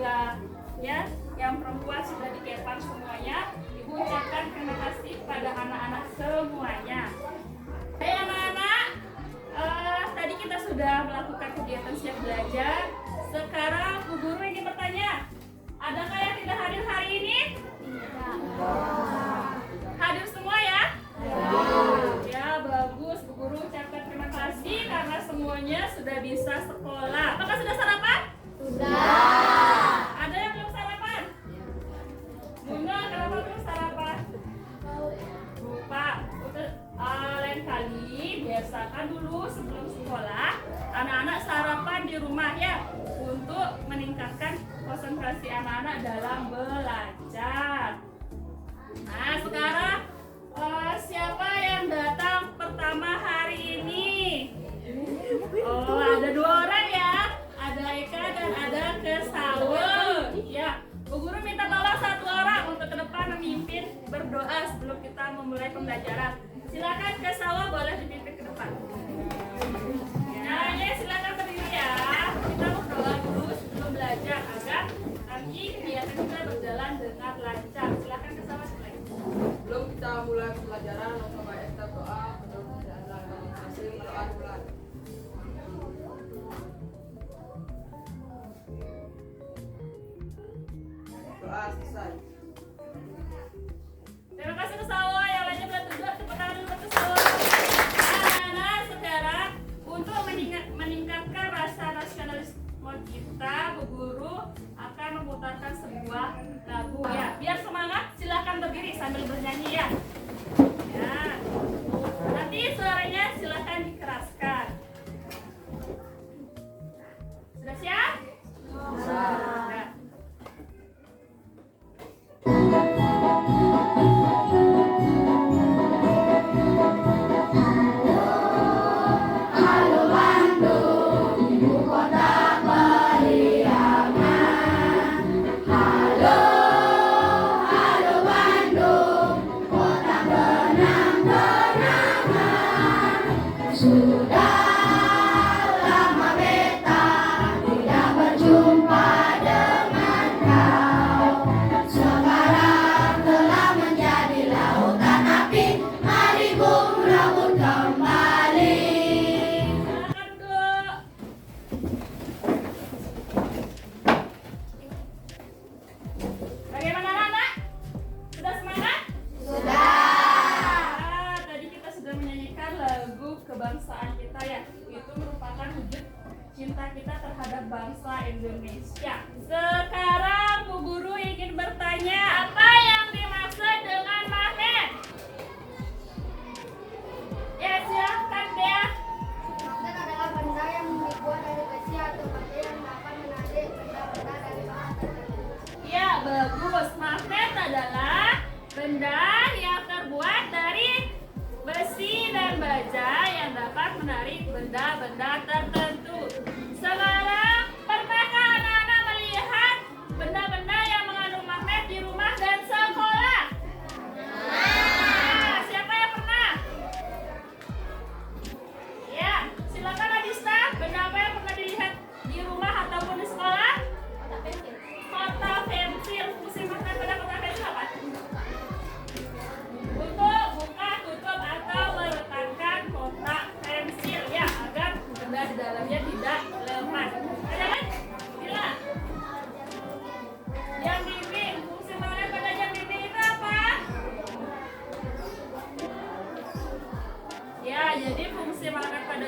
juga ya yang perempuan sudah dikepang semuanya. Ibu ucapkan terima kasih kepada anak-anak semuanya. Hai anak-anak, tadi kita sudah melakukan kegiatan siap belajar. Sekarang Bu Guru ingin bertanya, adakah yang tidak hadir hari ini? Hadir semua ya? Ya, bagus. Bu Guru ucapkan terima kasih karena semuanya sudah bisa sekolah. Apakah sudah sarapan? Sudah. Ada yang belum sarapan? Bunga, kenapa belum sarapan? Lupa. Lain kali biasakan dulu sebelum sekolah anak-anak sarapan di rumah ya, untuk meningkatkan konsentrasi anak-anak dalam belajar. Nah, sekarang siapa yang datang pertama hari ini? Oh, ada 2 orang ya. Ada Eka dan ada Kesawe. Ya, Bu Guru minta tolong 1 orang untuk ke depan memimpin berdoa sebelum kita memulai pembelajaran. Silakan Kesawe, boleh dipimpin ke depan. Ya, silakan berdiri ya. Kita berdoa dulu sebelum belajar agar nanti kegiatan kita berjalan dengan lancar. Silakan Kesawe mulai. Sebelum kita mulai pembelajaran, coba kita doa mudah-mudahan dalam hasil berdoa bulan. Doa selesai. Terima kasih Kesawe. Yang lainnya boleh duduk. Tepuk tangan dulu Kesawe. Anak-anak, sekarang untuk meningkatkan rasa nasionalisme kita, Bu Guru akan memutarkan sebuah lagu ya. Biar semangat, silakan berdiri sambil bernyanyi ya. Ya. Nanti suaranya silakan dikeraskan. Sudah siap? Sudah. Bagaimana anak-anak? Sudah semangat? Sudah. Tadi kita sudah menyanyikan lagu kebangsaan kita ya. Itu merupakan wujud cinta kita terhadap bangsa Indonesia. Sekarang Bu Guru ingin bertanya, apa yang dimaksud dengan magnet? Ya, silakan Dea. Magnet adalah benda yang dibuat dari besi atau batu yang dapat menarik benda-benda dari bahan tertentu. Ya, bagus. Magnet adalah benda yang terbuat dari besi dan baja yang dapat menarik benda-benda tertentu. Sekarang, pernahkah anak-anak melihat benda-benda yang mengandung magnet di rumah dan sekolah? Nah, siapa yang pernah? Ya, silakan Adista. Benda apa yang pernah dilihat di rumah ataupun di sekolah? Kotak pensil. Fungsi magnet pada kotak pensil apa? Untuk buka, tutup, atau meletakkan kotak pensil ya, agar benda di dalamnya tidak lepas. Ada kan? Bila? Jam dinding. Fungsi magnet pada jam dinding itu apa? Ya, jadi fungsi magnet pada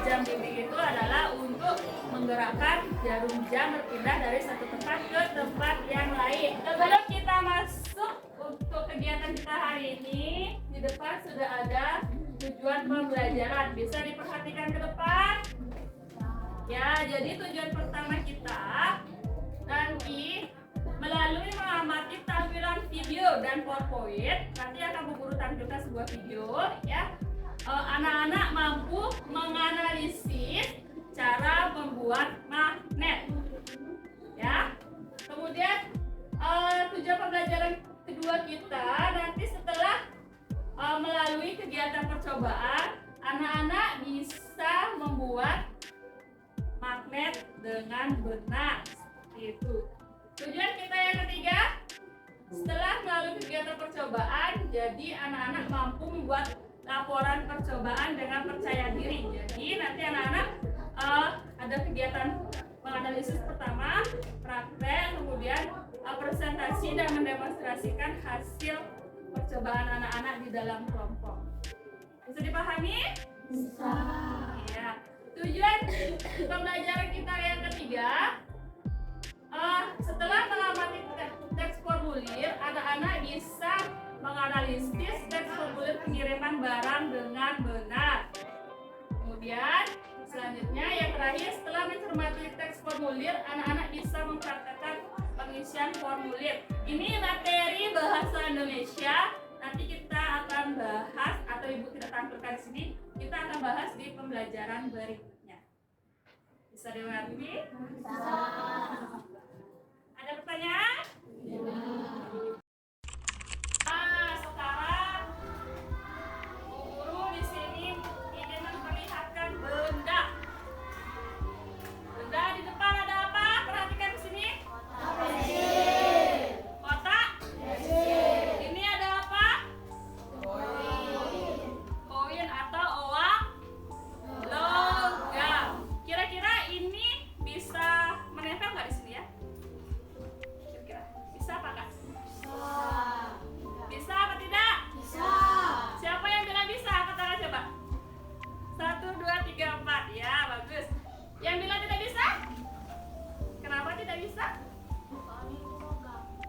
jam dinding itu adalah untuk menggerakkan jarum jam berpindah dari satu tempat ke tempat yang lain. Sebelum kita masuk untuk kegiatan kita hari ini, di depan sudah ada tujuan pembelajaran. Bisa diperhatikan ke depan. Ya, jadi tujuan pertama kita nanti melalui mengamati tampilan video dan PowerPoint. Nanti akan Bu Guru tampilkan sebuah video ya. Anak-anak mampu menganalisis cara membuat magnet ya. Kemudian tujuan pembelajaran kedua kita nanti setelah melalui kegiatan percobaan, anak-anak bisa membuat magnet dengan benar seperti itu. Tujuan kita yang ketiga, setelah melalui kegiatan percobaan, jadi anak-anak mampu membuat laporan percobaan dengan percaya diri. Jadi nanti anak-anak ada kegiatan menganalisis pertama, praktek, kemudian presentasi dan mendemonstrasikan hasil percobaan anak-anak di dalam kelompok. Bisa dipahami? Bisa. Ya. Tujuan pembelajaran kita yang ketiga, setelah mengamati teks formulir, anak-anak bisa menganalisis teks formulir pengiriman barang dengan benar. Kemudian selanjutnya yang terakhir, setelah mencermati teks formulir, anak-anak bisa mempraktekkan pengisian formulir. Ini materi bahasa Indonesia. Nanti kita akan bahas, atau Ibu tidak tampilkan di sini, kita akan bahas di pembelajaran berikutnya. Bisa dimengerti? Bisa. Ada pertanyaan? Sekarang guru di sini ingin memperlihatkan benda. Benda di depan ada apa? Perhatikan di sini. Kotak. Ini ada apa? Koin atau uang logam. Kira-kira ini bisa menempel nggak di sini ya? Kira-kira bisa apa nggak? Bisa apa tidak? Bisa. Siapa yang bilang bisa? Angkat tangan coba. 1, 2, 3, 4. Ya, bagus. Yang bilang tidak bisa? Kenapa tidak bisa?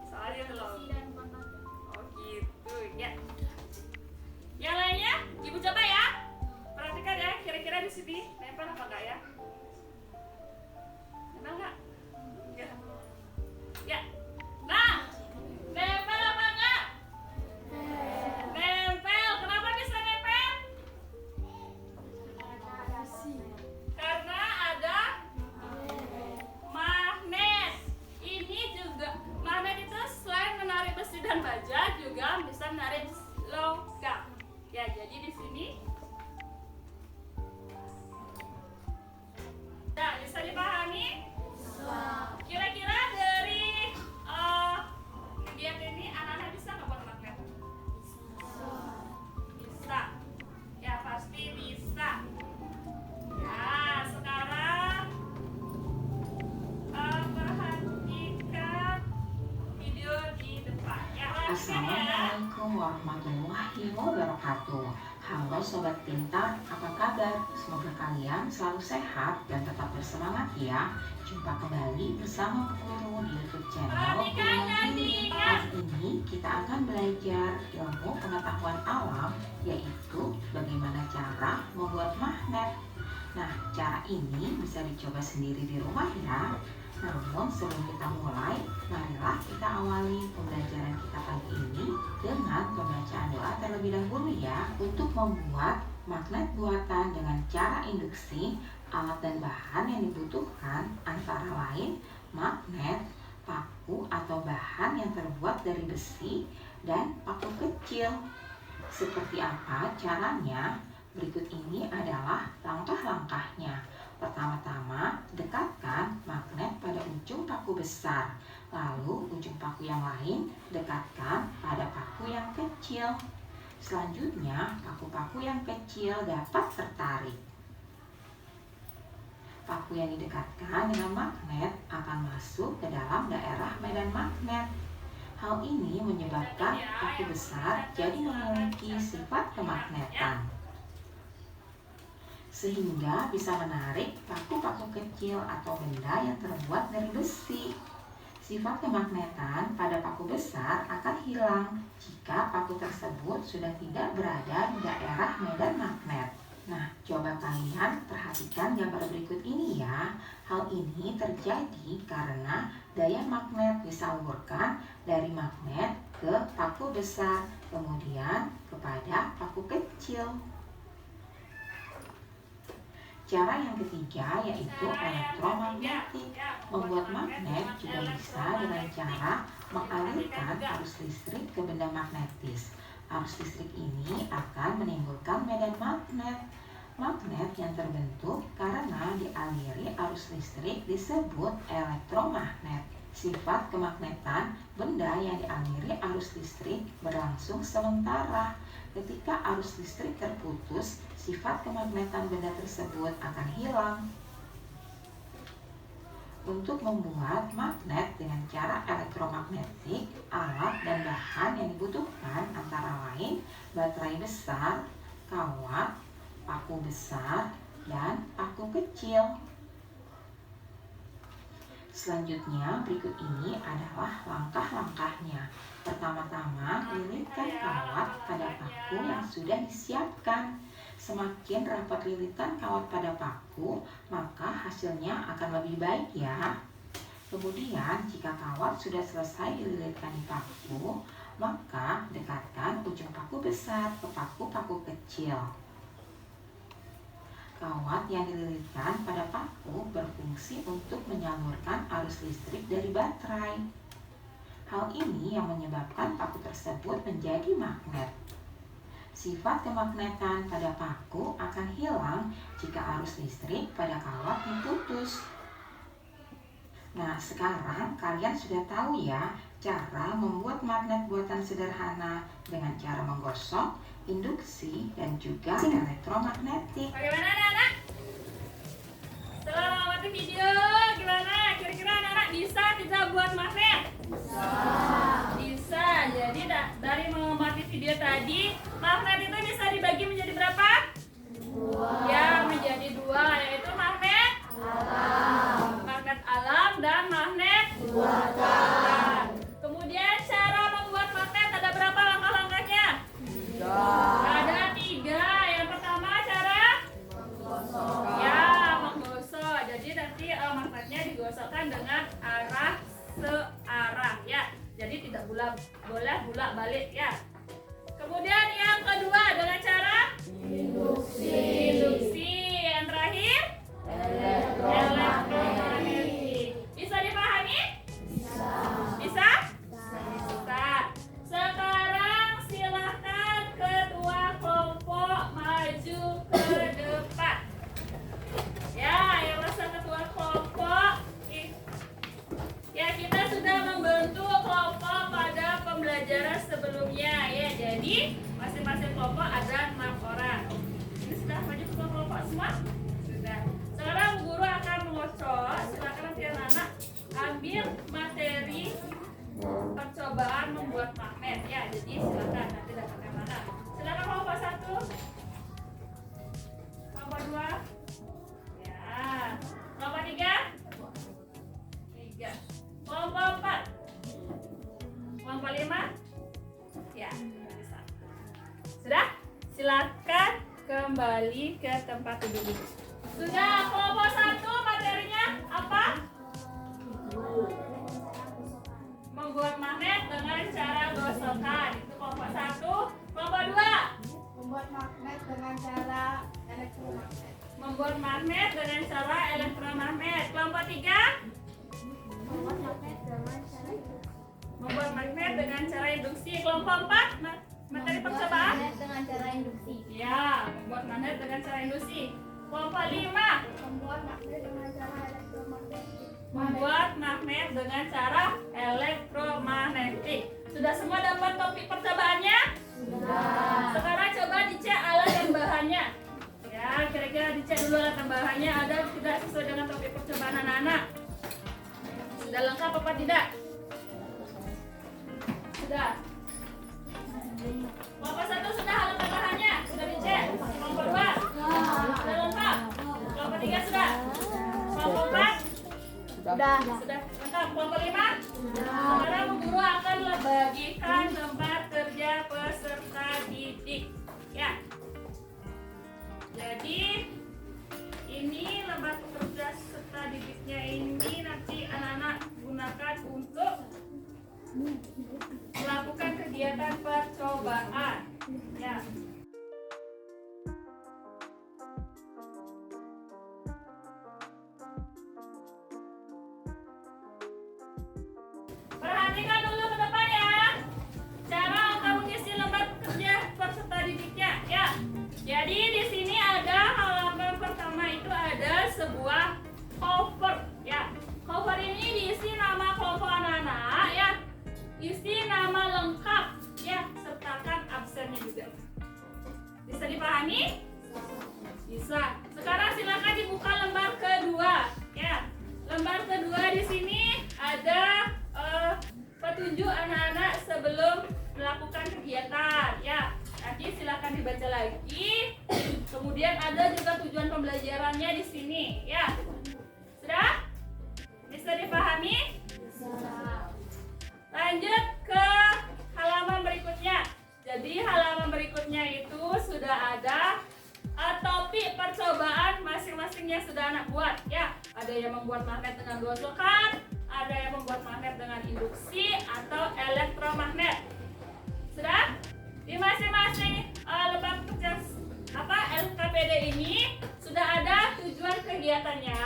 Soalnya belum. Oh gitu ya. Yang lainnya, Ibu coba ya. Perhatikan ya, kira-kira di sini nempel apa enggak ya? Nempel nggak? Ya. Ya. Nah, nempel apa enggak? Nempel. Kenapa bisa nempel? Karena ada magnet. Ini juga magnet itu selain menarik besi dan baja juga bisa menarik logam. Ya, jadi di sini. Nah, bisa dipahami? Kira-kira dari kegiatan ini anak-anak bisa nggak buat magnet? Bisa. Ya, pasti bisa. Nah, sekarang perhatikan video di depan. Ya, perhatikan ya. Assalamualaikum warahmatullahi wabarakatuh. Halo Sobat Pintar, apa kabar? Semoga kalian selalu sehat dan tetap bersemangat ya. Jumpa kembali bersama Bu Guru di YouTube channel Guru Guru. Hari ini kita akan belajar ilmu pengetahuan alam, yaitu bagaimana cara membuat magnet. Nah, cara ini bisa dicoba sendiri di rumah ya. Namun sebelum kita mulai, marilah kita awali pembelajaran kita pagi ini dengan pembacaan doa terlebih dahulu ya. Untuk membuat magnet buatan dengan cara induksi, alat dan bahan yang dibutuhkan antara lain magnet, paku atau bahan yang terbuat dari besi, dan paku kecil. Seperti apa caranya? Berikut ini adalah langkah-langkahnya. Pertama-tama, dekatkan magnet pada ujung paku besar. Lalu ujung paku yang lain dekatkan pada paku yang kecil. Selanjutnya, paku-paku yang kecil dapat tertarik. Paku yang didekatkan dengan magnet akan masuk ke dalam daerah medan magnet. Hal ini menyebabkan paku besar jadi memiliki sifat kemagnetan, sehingga bisa menarik paku-paku kecil atau benda yang terbuat dari besi. Sifat kemagnetan pada paku besar akan hilang jika paku tersebut sudah tidak berada di daerah medan magnet. Nah, coba kalian perhatikan gambar berikut ini ya. Hal ini terjadi karena daya magnet disalurkan dari magnet ke paku besar, kemudian kepada paku kecil. Cara yang ketiga yaitu elektromagnetik. Membuat magnet juga bisa dengan cara mengalirkan arus listrik ke benda magnetis. Arus listrik ini akan menimbulkan medan magnet. Magnet yang terbentuk karena dialiri arus listrik disebut elektromagnet. Sifat kemagnetan benda yang dialiri arus listrik berlangsung sementara. Ketika arus listrik terputus, sifat kemagnetan benda tersebut akan hilang. Untuk membuat magnet dengan cara elektromagnetik, alat dan bahan yang dibutuhkan antara lain baterai besar, kawat, paku besar, dan paku kecil. Selanjutnya, berikut ini adalah langkah-langkahnya. Pertama-tama, lilitkan kawat pada paku yang sudah disiapkan. Semakin rapat lilitan kawat pada paku, maka hasilnya akan lebih baik ya. Kemudian, jika kawat sudah selesai dililitkan di paku, maka dekatkan ujung paku besar ke paku-paku kecil. Kawat yang dililitkan pada paku berfungsi untuk menyalurkan arus listrik dari baterai. Hal ini yang menyebabkan paku tersebut menjadi magnet. Sifat kemagnetan pada paku akan hilang jika arus listrik pada kawat diputus. Nah, sekarang kalian sudah tahu ya cara membuat magnet buatan sederhana dengan cara menggosok, induksi, dan juga elektromagnetik. Bagaimana anak-anak? Setelah mengamati video, gimana? Kira-kira anak-anak bisa kita buat magnet? Bisa. Jadi dari mengamati video tadi, magnet itu bisa dibagi menjadi berapa? Ya, menjadi dua, yaitu magnet alam dan magnet buatan. Kemudian cara membuat magnet ada berapa langkah-langkahnya? Ada 3. Yang pertama cara menggosok. Jadi nanti magnetnya digosokkan dengan arah searah ya. Jadi tidak boleh bolak-balik ya. Kemudian yang kedua dengan cara induksi. Yang terakhir elektromagnetik. Bisa dipahami? Bisa? Sekarang silahkan ketua kelompok maju ke depan. Ya, yang masa ketua kelompok. Ya, kita sudah membentuk kelompok pada pembelajaran sebelumnya ya. Jadi masing-masing kelompok ada 6 orang. Ini sudah maju ketua kelompok semua? Sudah. Sekarang guru akan mengocok. Silakan nanti anak-anak ambil materi percobaan membuat magnet ya. Jadi silakan nanti dapatkan mana. Silakan kelompok 1, kelompok 2, ya, kelompok 3, kelompok 4, kelompok 5, ya, bisa. Sudah? Silakan kembali ke tempat duduk. Sudah, kelompok 1 materinya apa? Membuat magnet dengan cara gosokan. Itu kelompok 1. Kelompok 2. Membuat magnet dengan cara elektromagnet. Membuat magnet dengan cara elektromagnet. Kelompok 3. Membuat magnet dengan cara Membuat magnet dengan cara induksi. Kelompok 4. Materi percobaan. magnet dengan cara induksi. Ya, membuat magnet dengan cara induksi. Kelompok 5. Membuat magnet dengan cara elektromagnetik. Membuat magnet dengan cara elektromagnetik. Sudah semua dapat topik percobaannya? Sudah. Sekarang coba dicek alat dan bahannya. Ya, kira-kira dicek dulu alat dan bahannya ada tidak sesuai dengan topik percobaan anak-anak. Sudah lengkap apa tidak? Sudah. Kelompok 1 sudah alat dan bahannya? Sudah dicek? Kelompok 2? Sudah lengkap? Kelompok 3 sudah? Kelompok 4? Sudah. Sudah lengkap. Kelompok 5? Sekarang guru akan bagikan lembar kerja peserta didik. Ya. Jadi ini lembar kerja peserta didiknya ini nanti anak-anak gunakan untuk melakukan kegiatan percobaan. Ya. Perhatikan dulu ke depan ya. Cara untuk mengisi lembar kerja peserta didiknya. Ya. Jadi di sini ada hal dengan gosokan, ada yang membuat magnet dengan induksi atau elektromagnet. Sudah? Di masing-masing lembaga kerja LKPD ini sudah ada tujuan kegiatannya.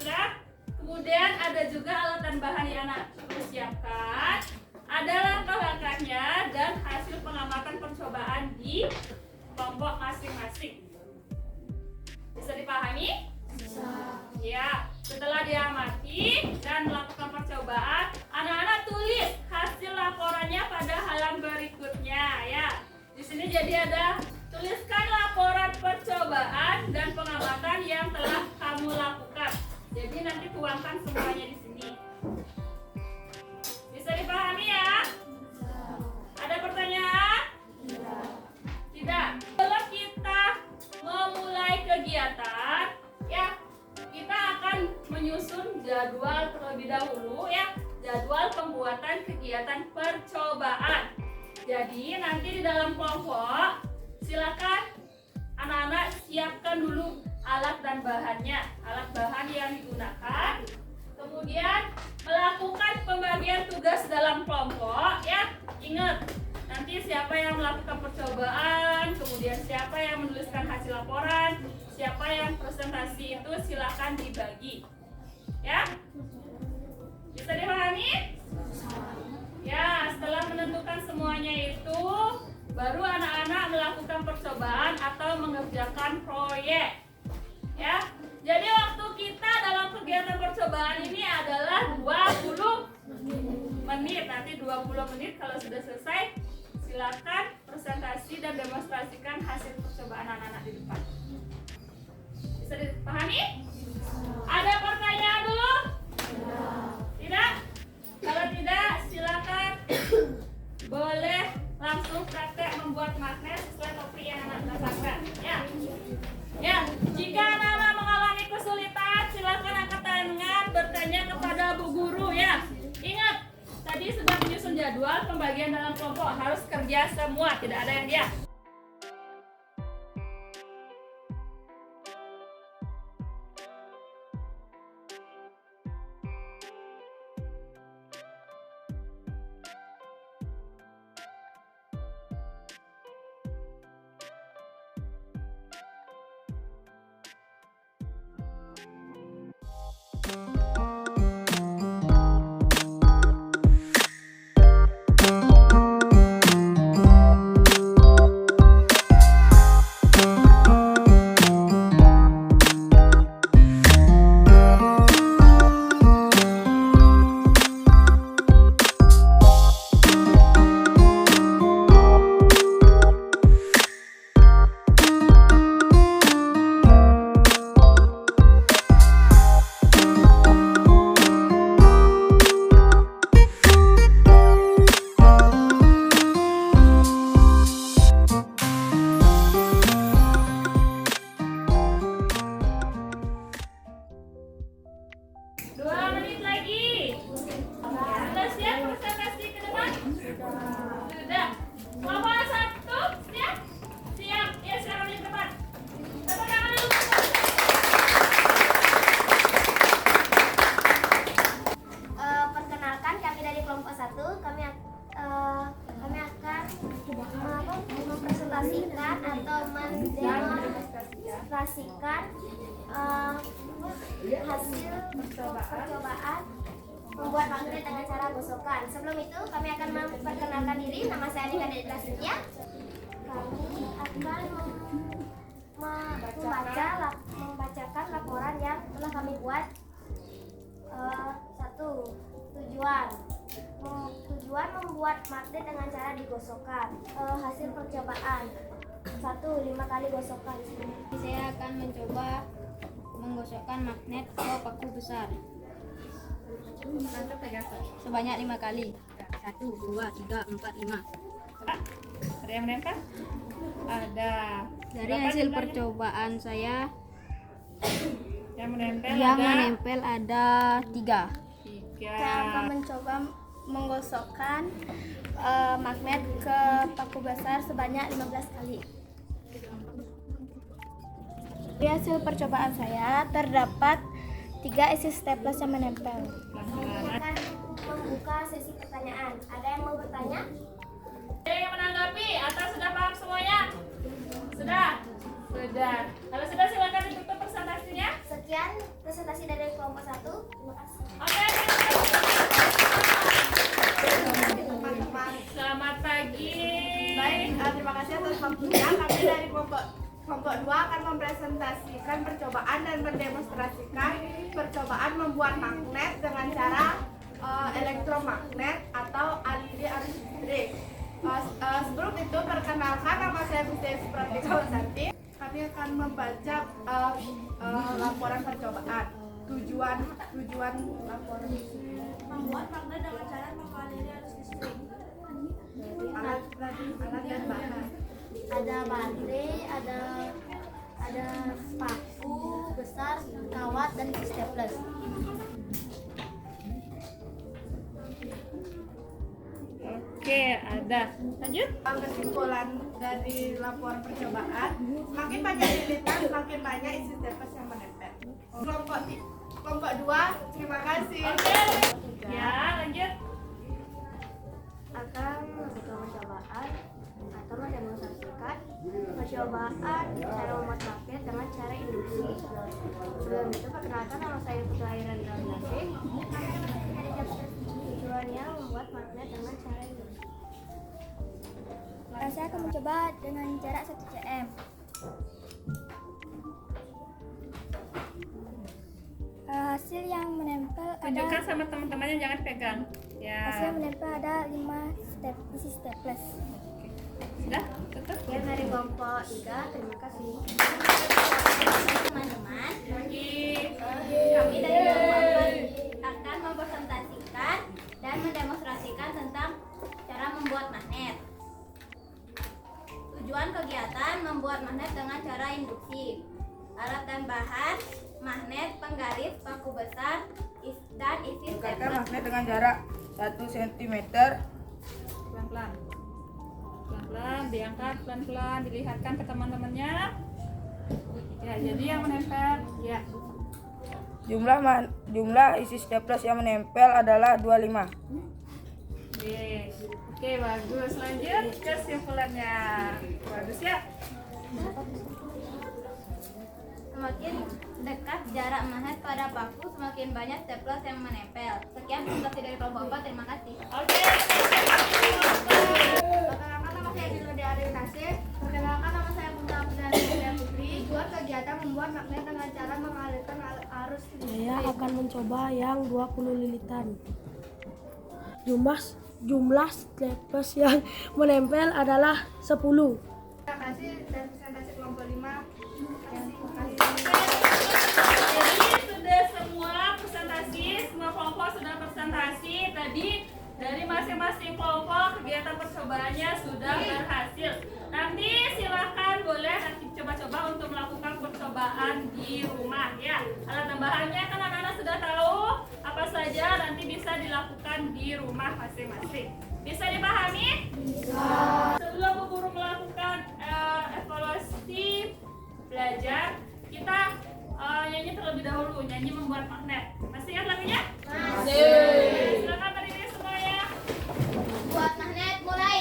Sudah? Kemudian ada juga alat dan bahan yang anak persiapkan, ada langkah-langkahnya dan hasil pengamatan percobaan di kelompok masing-masing. Bisa dipahami? Bisa. Ya, setelah diamati dan melakukan percobaan, anak-anak tulis hasil laporannya pada halaman berikutnya ya. Di sini jadi ada tuliskan laporan percobaan dan pengamatan yang telah kamu lakukan. Jadi nanti tuangkan semuanya di sini. Bisa dipahami ya? Ada pertanyaan? Tidak. Kalau kita memulai kegiatan, ya, kita akan menyusun jadwal terlebih dahulu ya, jadwal pembuatan kegiatan percobaan. Jadi nanti di dalam kelompok silakan anak-anak siapkan dulu alat dan bahannya, alat bahan yang digunakan. Kemudian melakukan pembagian tugas dalam kelompok ya. Ingat, nanti siapa yang melakukan percobaan, kemudian siapa yang menuliskan hasil laporan, siapa yang presentasi itu silakan dibagi. Ya? Bisa dipahami? Ya, setelah menentukan semuanya itu, baru anak-anak melakukan percobaan atau mengerjakan proyek. Ya. Jadi waktu kita dalam kegiatan percobaan ini adalah 20 menit. Nanti 20 menit kalau sudah selesai, silakan presentasi dan demonstrasikan hasil percobaan anak-anak di depan. Bisa dipahami? Ada pertanyaan dulu? Tidak? Kalau tidak, silakan boleh langsung praktek membuat magnet sesuai topik yang anak dapatkan. Ya. Ya, jika anak-anak mengalami kesulitan, silakan angkat tangan bertanya kepada Bu Guru ya. Ingat, tadi sudah menyusun jadwal pembagian dalam kelompok, harus kerja semua, tidak ada yang diam. mempresentasikan atau mendemonstrasikan hasil percobaan membuat magnet dengan cara gosokan. Sebelum itu kami akan memperkenalkan diri. Nama saya Nika Dede Prasetya. Kami akan membacakan laporan yang telah kami buat. 1. Tujuan membuat magnet dengan cara digosokkan. Hasil percobaan 1. 5 kali gosokan. Saya akan mencoba menggosokkan magnet ke paku besar sebanyak 5 kali. 1, 2, 3, 4, 5. Ada yang menempel? Ada. Dari hasil percobaan saya yang menempel ada 3. Saya akan mencoba menggosokkan magnet ke paku besar sebanyak 15 kali. Dari hasil percobaan saya terdapat 3. Isi staples yang menempel. Pelan-pelan. Akan membuka sesi pertanyaan. Ada yang mau bertanya? Ada yang menanggapi atau sudah paham semuanya? Sudah? Sudah. Kalau sudah silakan ditutup presentasinya. Sekian presentasi dari kelompok 1. Terima kasih. Oke. Selamat pagi. Baik, terima kasih atas waktunya. Kami dari kelompok 2 akan mempresentasikan percobaan dan mendemonstrasikan percobaan membuat magnet dengan cara elektromagnet atau aliran arus listrik. Sebelum itu, perkenalkan, nama saya Putri Supratika Wasanti. Kami akan membaca laporan percobaan. Tujuan laporan membuat magnet dengan cara mengaliri arus listrik. Alat dan bahan. Ada baterai, ada paku besar, kawat, dan staples. Oke, ada. Lanjut. Kesimpulan dari laporan percobaan, semakin banyak lilitan, semakin banyak isi staples yang menempel. Kelompok 2, terima kasih. Oke. Ya, lanjut. Akan melakukan percobaan atau mendemonstrasikan percobaan cara membuat magnet dengan cara induksi. Sebelum itu, perkenalkan, nama saya Putri Airan Nasib. Tujuannya membuat magnet dengan cara induksi. Saya akan mencoba dengan jarak 1 cm. Hasil yang menempel Tunjukkan sama teman-temannya, jangan pegang. hasil Ya. menempel ada 5 isi staples. Sudah? Tutup. Sekian dari kelompok 3, terima kasih. Teman-teman, kami dari kelompok 4 akan mempresentasikan dan mendemonstrasikan tentang cara membuat magnet. Tujuan kegiatan membuat magnet dengan cara induksi. Alat dan bahan: magnet, penggaris, paku besar, dan isi Dekatkan staples. magnet dengan jarak 1 cm. Pelan-pelan. Pelan-pelan, diangkat pelan-pelan, dilihatkan ke teman-temannya. Ya, jadi yang menempel, ya. Jumlah isi staples yang menempel adalah 25. Oke, bagus. Lanjut kesimpulannya. Bagus ya. Semakin dekat jarak magnet pada paku, semakin banyak staples yang menempel. Sekian presentasi dari kelompok 4, terima kasih. Oke. Perkenalkan, nama saya Dilode Ari Nasir. Perkenalkan, nama saya Punta Putri Putri. Tujuan kegiatan membuat magnet dengan cara mengalirkan arus listrik. Saya akan mencoba yang 20 lilitan. Jumlah staples yang menempel adalah 10. Terima kasih dan presentasi kelompok 5. Jadi sudah semua presentasi, semua kelompok sudah presentasi. Tadi dari masing-masing kelompok kegiatan percobaannya sudah berhasil. Nanti silakan boleh nanti coba-coba untuk melakukan percobaan di rumah ya. Alat tambahannya kan anak-anak sudah tahu apa saja, nanti bisa dilakukan di rumah masing-masing. Bisa dipahami? Bisa. Sebelum Bu Guru melakukan evaluasi belajar, kita nyanyi terlebih dahulu, nyanyi membuat magnet. Masih ingat lagunya? Masih. Silakan berdiri semuanya. Buat magnet mulai.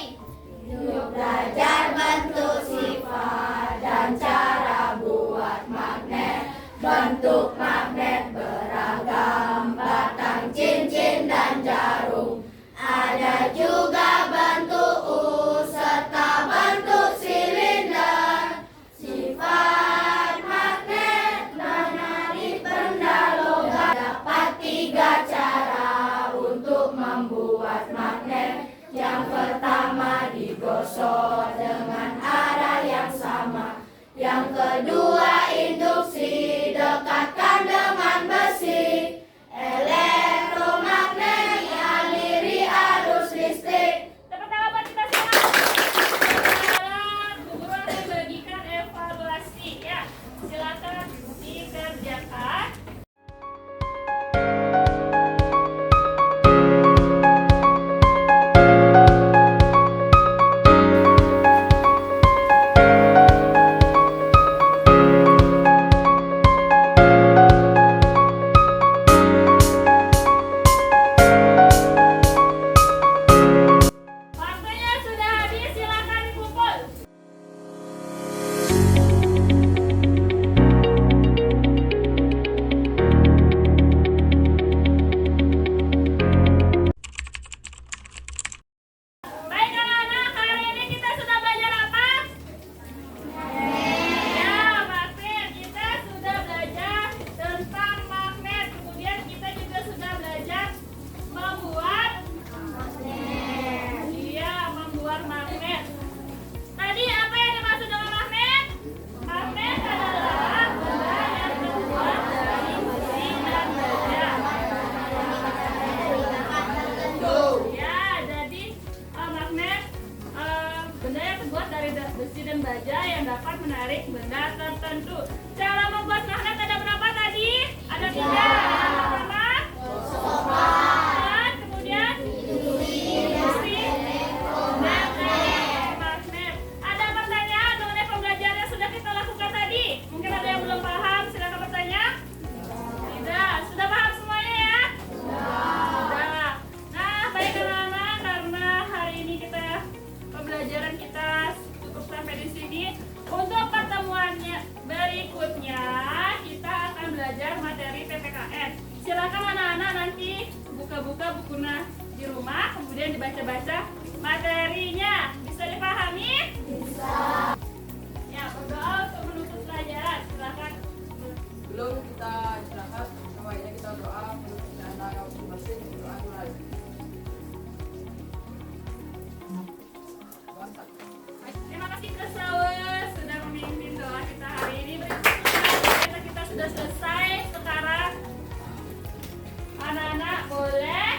Belajar bentuk sifat dan cara buat magnet. Bentuk magnet beragam, batang, cincin, dan jarum. Ada juga bentuk U serta bentuk silinder. Sifat magnet menarik benda logam. buka-buka bukunya di rumah, kemudian dibaca-baca materinya. Bisa dipahami? Bisa. Ya, berdoa untuk menutup pelajaran. Silakan. Sebelum kita istirahat, semuanya kita doa untuk anak masing-masing. Doa mulai. Terima kasih Kesawes sudah memimpin doa kita hari ini. Berikutnya kita sudah selesai. Sekarang anak-anak boleh